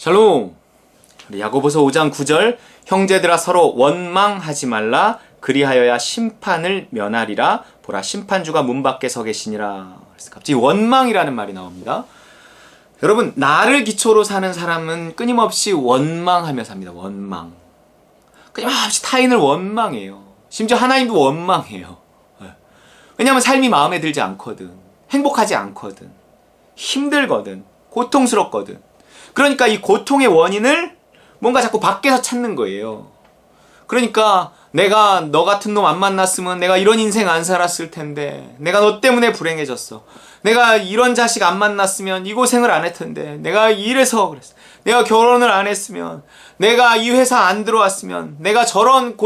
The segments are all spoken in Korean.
샬롬. 우리 야고보서 5장 9절 형제들아 서로 원망하지 말라 그리하여야 심판을 면하리라 보라 심판주가 문 밖에 서 계시니라. 그래서 갑자기 원망이라는 말이 나옵니다. 여러분, 나를 기초로 사는 사람은 끊임없이 원망하며 삽니다. 원망. 끊임없이 타인을 원망해요. 심지어 하나님도 원망해요. 왜냐하면 삶이 마음에 들지 않거든. 행복하지 않거든. 힘들거든. 고통스럽거든. 그러니까 이 고통의 원인을 뭔가 자꾸 밖에서 찾는 거예요. 그러니까 내가 너 같은 놈 안 만났으면 내가 이런 인생 안 살았을 텐데, 내가 너 때문에 불행해졌어. 내가 이런 자식 안 만났으면 이 고생을 안 했을 텐데, 내가 이래서 그랬어. 내가 결혼을 안 했으면, 내가 이 회사 안 들어왔으면, 내가 저런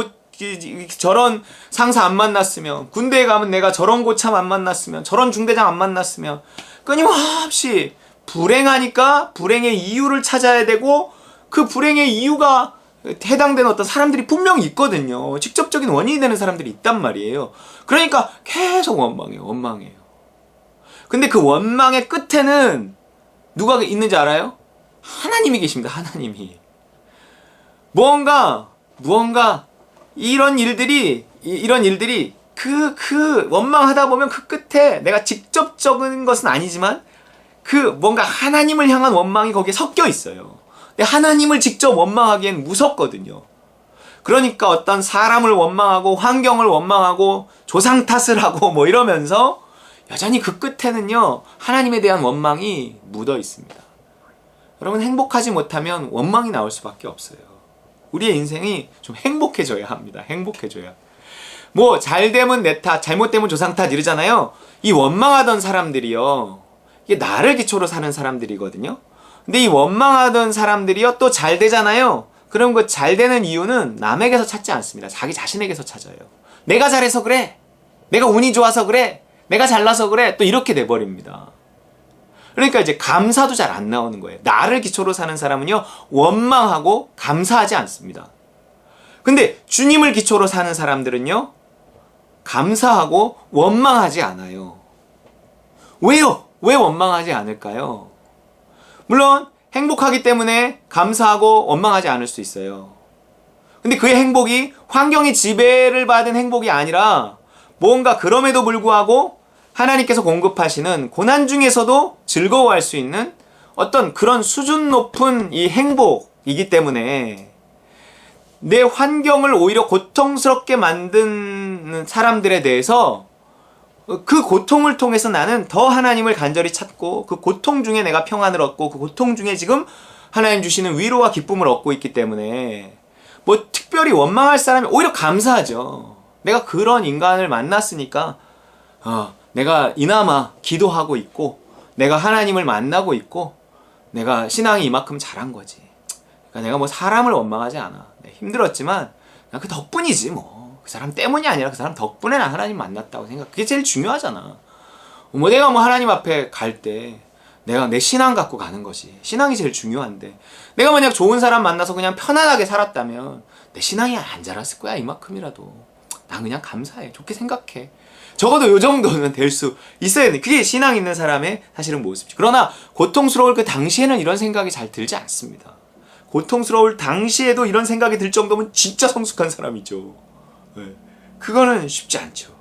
상사 안 만났으면, 군대에 가면 내가 저런 고참 안 만났으면, 저런 중대장 안 만났으면, 끊임없이 불행하니까 불행의 이유를 찾아야 되고, 그 불행의 이유가 해당되는 어떤 사람들이 분명히 있거든요. 직접적인 원인이 되는 사람들이 있단 말이에요. 그러니까 계속 원망해요. 근데 그 원망의 끝에는 누가 있는지 알아요? 하나님이 계십니다. 하나님이. 무언가 이런 일들이 그 원망하다 보면 그 끝에 내가 직접적인 것은 아니지만 그 뭔가 하나님을 향한 원망이 거기에 섞여 있어요. 근데 하나님을 직접 원망하기엔 무섭거든요. 그러니까 어떤 사람을 원망하고 환경을 원망하고 조상 탓을 하고 뭐 이러면서 여전히 그 끝에는요, 하나님에 대한 원망이 묻어 있습니다. 여러분, 행복하지 못하면 원망이 나올 수밖에 없어요. 우리의 인생이 좀 행복해져야 합니다. 행복해져야. 뭐 잘되면 내 탓, 잘못되면 조상 탓 이러잖아요. 이 원망하던 사람들이요, 이게 나를 기초로 사는 사람들이거든요. 근데 이 원망하던 사람들이요 또 잘 되잖아요. 그럼 그 잘 되는 이유는 남에게서 찾지 않습니다. 자기 자신에게서 찾아요. 내가 잘해서 그래. 내가 운이 좋아서 그래. 내가 잘나서 그래. 또 이렇게 돼버립니다. 그러니까 이제 감사도 잘 안 나오는 거예요. 나를 기초로 사는 사람은요, 원망하고 감사하지 않습니다. 근데 주님을 기초로 사는 사람들은요, 감사하고 원망하지 않아요. 왜요? 왜 원망하지 않을까요? 물론 행복하기 때문에 감사하고 원망하지 않을 수 있어요. 근데 그의 행복이 환경의 지배를 받은 행복이 아니라 뭔가 그럼에도 불구하고 하나님께서 공급하시는 고난 중에서도 즐거워할 수 있는 어떤 그런 수준 높은 이 행복이기 때문에 내 환경을 오히려 고통스럽게 만든 사람들에 대해서 그 고통을 통해서 나는 더 하나님을 간절히 찾고 그 고통 중에 내가 평안을 얻고 그 고통 중에 지금 하나님 주시는 위로와 기쁨을 얻고 있기 때문에 뭐 특별히 원망할 사람이 오히려 감사하죠. 내가 그런 인간을 만났으니까 내가 이나마 기도하고 있고 내가 하나님을 만나고 있고 내가 신앙이 이만큼 잘한 거지. 그러니까 내가 뭐 사람을 원망하지 않아. 힘들었지만 그 덕분이지 뭐. 그 사람 때문이 아니라 그 사람 덕분에 나 하나님 만났다고 생각. 그게 제일 중요하잖아. 뭐 내가 뭐 하나님 앞에 갈 때 내가 내 신앙 갖고 가는 것이 신앙이 제일 중요한데, 내가 만약 좋은 사람 만나서 그냥 편안하게 살았다면 내 신앙이 안 자랐을 거야. 이만큼이라도 난 그냥 감사해. 좋게 생각해. 적어도 요 정도는 될 수 있어야 돼. 그게 신앙 있는 사람의 사실은 모습이지. 그러나 고통스러울 그 당시에는 이런 생각이 잘 들지 않습니다. 고통스러울 당시에도 이런 생각이 들 정도면 진짜 성숙한 사람이죠. 그거는 쉽지 않죠.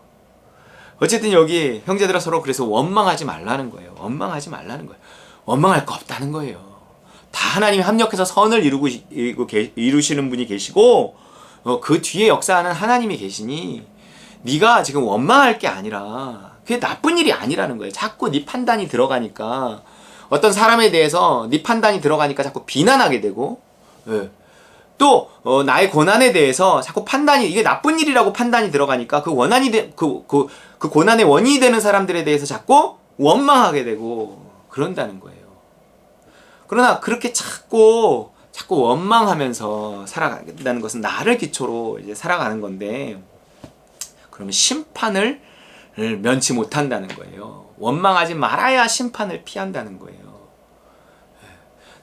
어쨌든 여기 형제들아 서로 그래서 원망하지 말라는 거예요. 원망하지 말라는 거예요. 원망할 거 없다는 거예요. 다 하나님이 합력해서 선을 이루시는 분이 계시고 그 뒤에 역사하는 하나님이 계시니 네가 지금 원망할 게 아니라 그게 나쁜 일이 아니라는 거예요. 자꾸 네 판단이 들어가니까, 어떤 사람에 대해서 네 판단이 들어가니까 자꾸 비난하게 되고, 또 나의 고난에 대해서 자꾸 판단이, 이게 나쁜 일이라고 판단이 들어가니까 그 고난의 원인이 되는 사람들에 대해서 자꾸 원망하게 되고 그런다는 거예요. 그러나 그렇게 자꾸 원망하면서 살아간다는 것은 나를 기초로 이제 살아가는 건데, 그러면 심판을 면치 못한다는 거예요. 원망하지 말아야 심판을 피한다는 거예요.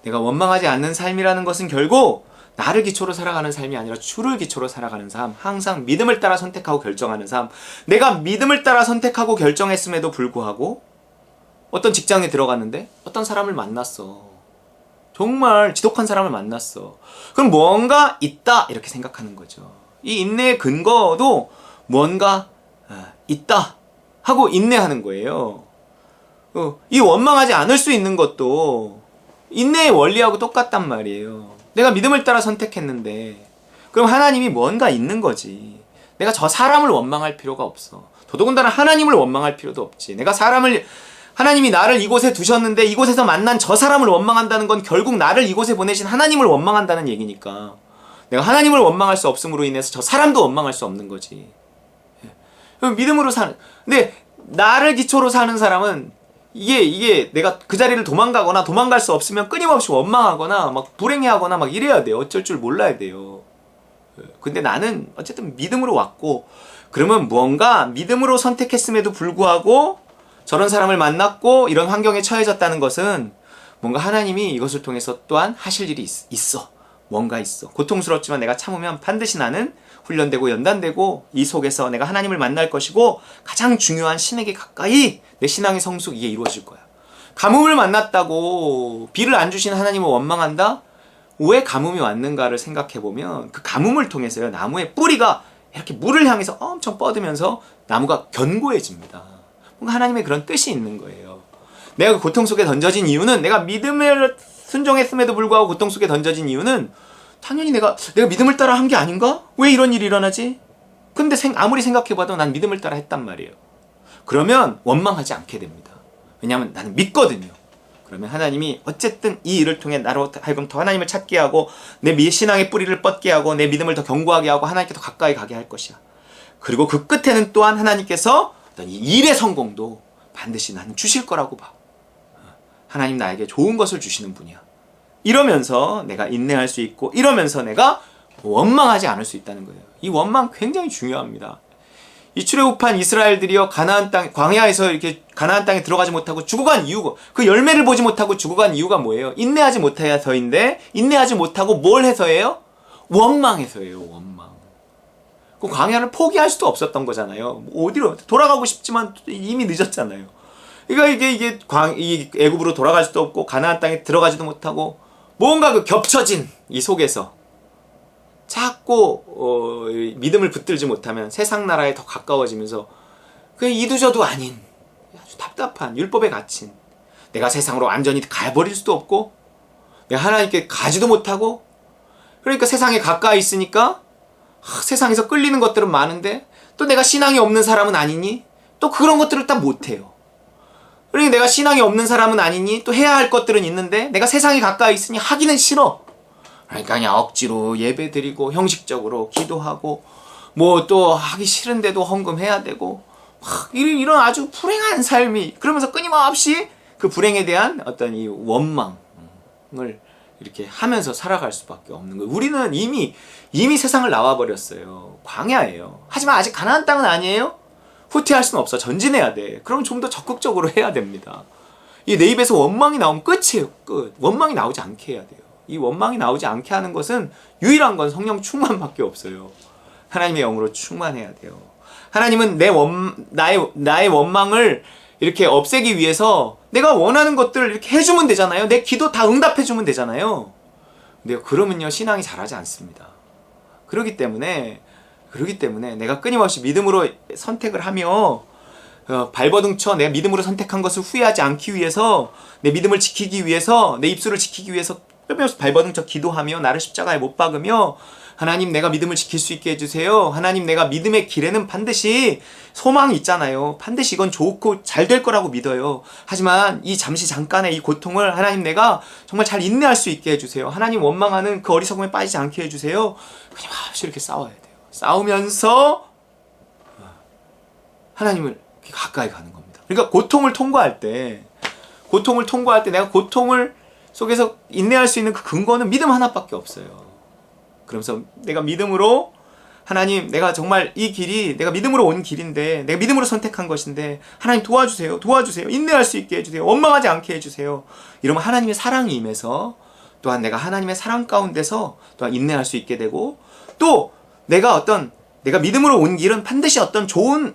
내가 원망하지 않는 삶이라는 것은 결국 나를 기초로 살아가는 삶이 아니라 주를 기초로 살아가는 삶, 항상 믿음을 따라 선택하고 결정하는 삶. 내가 믿음을 따라 선택하고 결정했음에도 불구하고 어떤 직장에 들어갔는데 어떤 사람을 만났어. 정말 지독한 사람을 만났어. 그럼 뭔가 있다 이렇게 생각하는 거죠. 이 인내의 근거도 뭔가 있다 하고 인내하는 거예요. 이 원망하지 않을 수 있는 것도 인내의 원리하고 똑같단 말이에요. 내가 믿음을 따라 선택했는데 그럼 하나님이 뭔가 있는 거지. 내가 저 사람을 원망할 필요가 없어. 더더군다나 하나님을 원망할 필요도 없지. 하나님이 나를 이곳에 두셨는데 이곳에서 만난 저 사람을 원망한다는 건 결국 나를 이곳에 보내신 하나님을 원망한다는 얘기니까 내가 하나님을 원망할 수 없음으로 인해서 저 사람도 원망할 수 없는 거지. 믿음으로 사는, 근데 나를 기초로 사는 사람은 이게 내가 그 자리를 도망가거나 도망갈 수 없으면 끊임없이 원망하거나 막 불행해하거나 막 이래야 돼요. 어쩔 줄 몰라야 돼요. 근데 나는 어쨌든 믿음으로 왔고, 그러면 무언가 믿음으로 선택했음에도 불구하고 저런 사람을 만났고 이런 환경에 처해졌다는 것은 뭔가 하나님이 이것을 통해서 또한 하실 일이 있어. 뭔가 있어. 고통스럽지만 내가 참으면 반드시 나는 훈련되고 연단되고 이 속에서 내가 하나님을 만날 것이고 가장 중요한 신에게 가까이 내 신앙의 성숙 이게 이루어질 거야. 가뭄을 만났다고 비를 안 주신 하나님을 원망한다? 왜 가뭄이 왔는가를 생각해보면 그 가뭄을 통해서요, 나무의 뿌리가 이렇게 물을 향해서 엄청 뻗으면서 나무가 견고해집니다. 뭔가 하나님의 그런 뜻이 있는 거예요. 내가 그 고통 속에 던져진 이유는, 내가 믿음을 순종했음에도 불구하고 고통 속에 던져진 이유는 당연히 내가 믿음을 따라 한 게 아닌가? 왜 이런 일이 일어나지? 근데 아무리 생각해봐도 난 믿음을 따라 했단 말이에요. 그러면 원망하지 않게 됩니다. 왜냐하면 나는 믿거든요. 그러면 하나님이 어쨌든 이 일을 통해 나로 하여금 더 하나님을 찾게 하고 내 신앙의 뿌리를 뻗게 하고 내 믿음을 더 견고하게 하고 하나님께 더 가까이 가게 할 것이야. 그리고 그 끝에는 또한 하나님께서 어떤 이 일의 성공도 반드시 나는 주실 거라고 봐. 하나님 나에게 좋은 것을 주시는 분이야. 이러면서 내가 인내할 수 있고 이러면서 내가 원망하지 않을 수 있다는 거예요. 이 원망 굉장히 중요합니다. 이 출애굽한 이스라엘들이요, 가나안 땅, 광야에서 이렇게 가나안 땅에 들어가지 못하고 죽어간 이유가, 그 열매를 보지 못하고 죽어간 이유가 뭐예요? 인내하지 못해서인데, 인내하지 못하고 뭘 해서예요? 원망해서예요. 원망. 그 광야를 포기할 수도 없었던 거잖아요. 어디로 돌아가고 싶지만 이미 늦었잖아요. 그러니까 이 애굽으로 돌아갈 수도 없고 가나안 땅에 들어가지도 못하고 뭔가 그 겹쳐진 이 속에서 자꾸 믿음을 붙들지 못하면 세상 나라에 더 가까워지면서 그 이두저도 아닌 아주 답답한 율법에 갇힌, 내가 세상으로 완전히 가버릴 수도 없고 내가 하나님께 가지도 못하고, 그러니까 세상에 가까이 있으니까 세상에서 끌리는 것들은 많은데 또 내가 신앙이 없는 사람은 아니니 또 그런 것들을 다 못해요. 그러니까 내가 신앙이 없는 사람은 아니니 또 해야 할 것들은 있는데 내가 세상에 가까이 있으니 하기는 싫어. 그러니까 그냥 억지로 예배 드리고 형식적으로 기도하고 뭐 또 하기 싫은데도 헌금해야 되고 막 이런 아주 불행한 삶이, 그러면서 끊임없이 그 불행에 대한 어떤 이 원망을 이렇게 하면서 살아갈 수밖에 없는 거예요. 우리는 이미 세상을 나와버렸어요. 광야예요. 하지만 아직 가나안 땅은 아니에요. 후퇴할 수는 없어. 전진해야 돼. 그럼 좀 더 적극적으로 해야 됩니다. 이 내 입에서 원망이 나오면 끝이에요. 끝. 원망이 나오지 않게 해야 돼요. 이 원망이 나오지 않게 하는 것은 유일한 건 성령 충만밖에 없어요. 하나님의 영으로 충만해야 돼요. 하나님은 나의 원망을 이렇게 없애기 위해서 내가 원하는 것들을 이렇게 해주면 되잖아요. 내 기도 다 응답해주면 되잖아요. 근데 그러면요, 신앙이 자라지 않습니다. 그렇기 때문에 내가 끊임없이 믿음으로 선택을 하며 발버둥쳐 내가 믿음으로 선택한 것을 후회하지 않기 위해서, 내 믿음을 지키기 위해서, 내 입술을 지키기 위해서 끊임없이 발버둥쳐 기도하며 나를 십자가에 못 박으며, 하나님 내가 믿음을 지킬 수 있게 해주세요. 하나님 내가 믿음의 길에는 반드시 소망이 있잖아요. 반드시 이건 좋고 잘 될 거라고 믿어요. 하지만 이 잠깐의 이 고통을 하나님 내가 정말 잘 인내할 수 있게 해주세요. 하나님 원망하는 그 어리석음에 빠지지 않게 해주세요. 끊임없이 이렇게 싸워야 돼요. 싸우면서 하나님을 가까이 가는 겁니다. 그러니까 고통을 통과할 때 내가 고통을 속에서 인내할 수 있는 그 근거는 믿음 하나밖에 없어요. 그러면서 내가 믿음으로, 하나님 내가 정말 이 길이 내가 믿음으로 온 길인데, 내가 믿음으로 선택한 것인데 하나님 도와주세요. 인내할 수 있게 해주세요. 원망하지 않게 해주세요. 이러면 하나님의 사랑이 임해서 또한 내가 하나님의 사랑 가운데서 또한 인내할 수 있게 되고, 또 내가 믿음으로 온 길은 반드시 어떤 좋은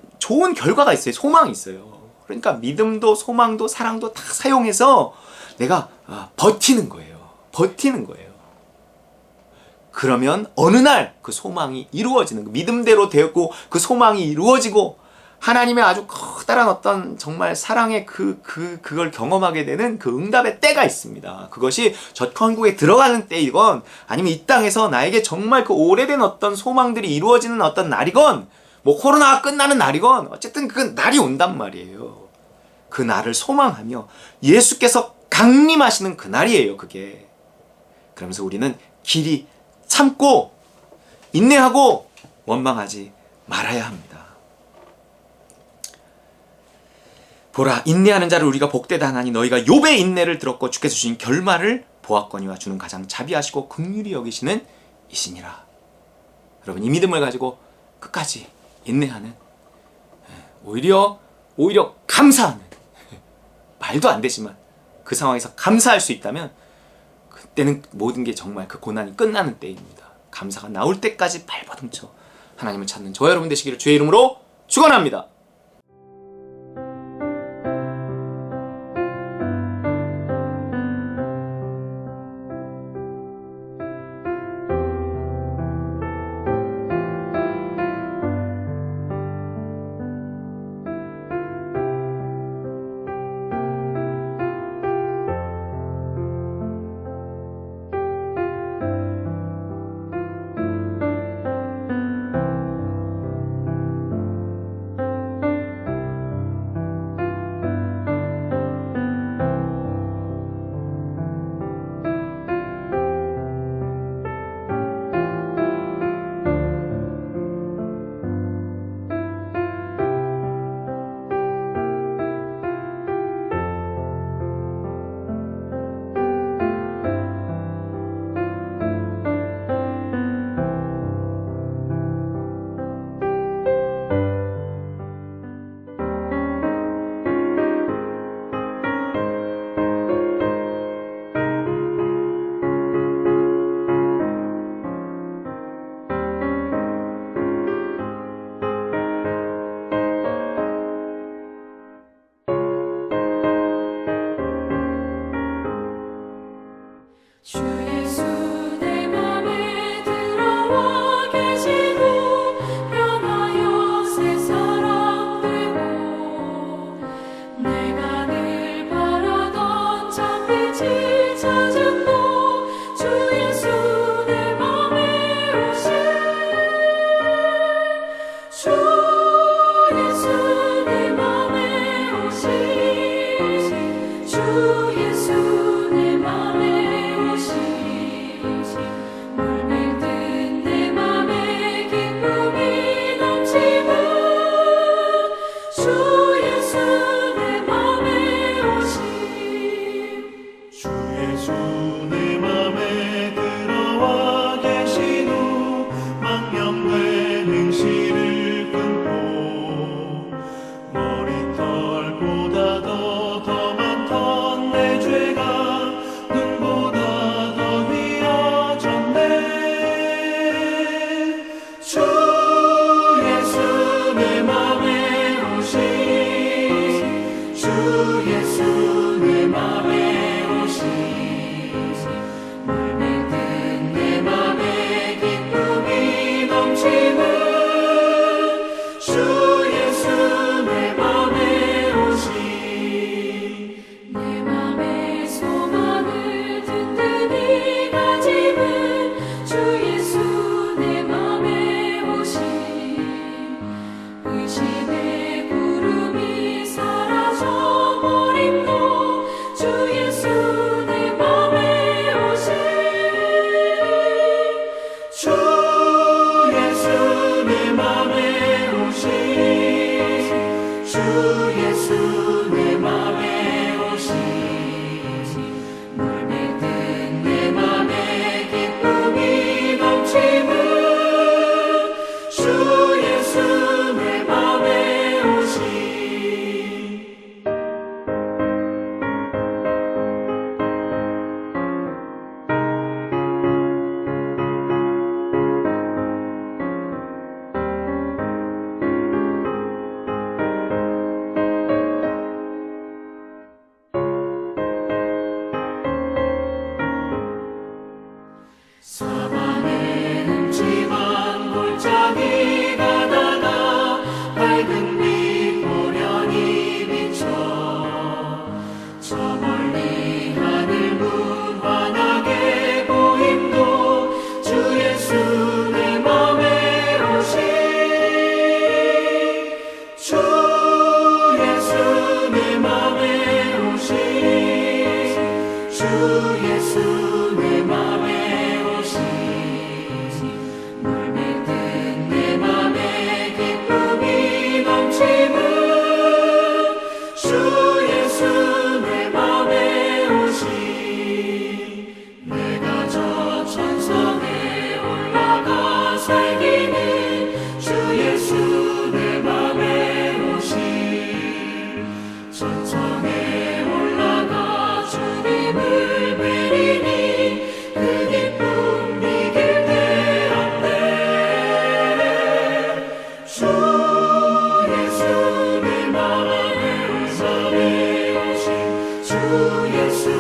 결과가 있어요. 소망이 있어요. 그러니까 믿음도 소망도 사랑도 다 사용해서 내가 버티는 거예요. 버티는 거예요. 그러면 어느 날 그 소망이 이루어지는 거, 믿음대로 되고 그 소망이 이루어지고 하나님의 아주 커다란 어떤 정말 사랑의 그걸 경험하게 되는 그 응답의 때가 있습니다. 그것이 젖천국에 들어가는 때이건 아니면 이 땅에서 나에게 정말 그 오래된 어떤 소망들이 이루어지는 어떤 날이건 뭐 코로나가 끝나는 날이건 어쨌든 그 날이 온단 말이에요. 그 날을 소망하며 예수께서 강림하시는 그 날이에요, 그게. 그러면서 우리는 길이 참고 인내하고 원망하지 말아야 합니다. 보라, 인내하는 자를 우리가 복되다 하나니 너희가 욥의 인내를 들었고 주께서 주신 결말을 보았거니와 주는 가장 자비하시고 긍휼히 여기시는 이시니라. 여러분, 이 믿음을 가지고 끝까지 인내하는, 오히려 감사하는, 말도 안 되지만 그 상황에서 감사할 수 있다면 그때는 모든 게 정말 그 고난이 끝나는 때입니다. 감사가 나올 때까지 발버둥쳐 하나님을 찾는 저와 여러분 되시기를 주의 이름으로 축원합니다. 주 예수 내 맘에 들어와 계시고 변하여 새 사람 되고 내가 늘 바라던 참빛을 찾음도 주 예수 내 맘에 오신 주 예수 내 맘에 오신 주 예수 내 맘에 물밀듯 내 맘에 기쁨이 넘치고 주 예수 내 맘에 오신 주 예수 내 맘에 들어와 계신 후 망령된 행실을 끊고 머리털보다 더 많던 내 죄가 눈보다 더 휘어졌네. 주 예수 내 맘에 오신 주 예수 내 맘에 오신 물밀듯 내 맘에 기쁨이 넘치는 주 예수 내 맘에 오신 내 맘의 소망을 든든히 가지는 주 예수 내 맘에 오신 의심의 구름이 사라져 버림도 주 예수 내 맘에 오신 주 예수 내 맘에 오신 주 예수 내 맘에 오신 물밀듯 내 맘에 기쁨이 넘치는 주 예수 내 맘에 오신 주 예수 내 맘에 오시 내가 저 천성에 올라가 살기는 주 예수 내 맘에 오시 천성에 올라가 주님을 뵈리니 그 기쁨 이길 때한데 주 예수 내 맘에 오신 주 예수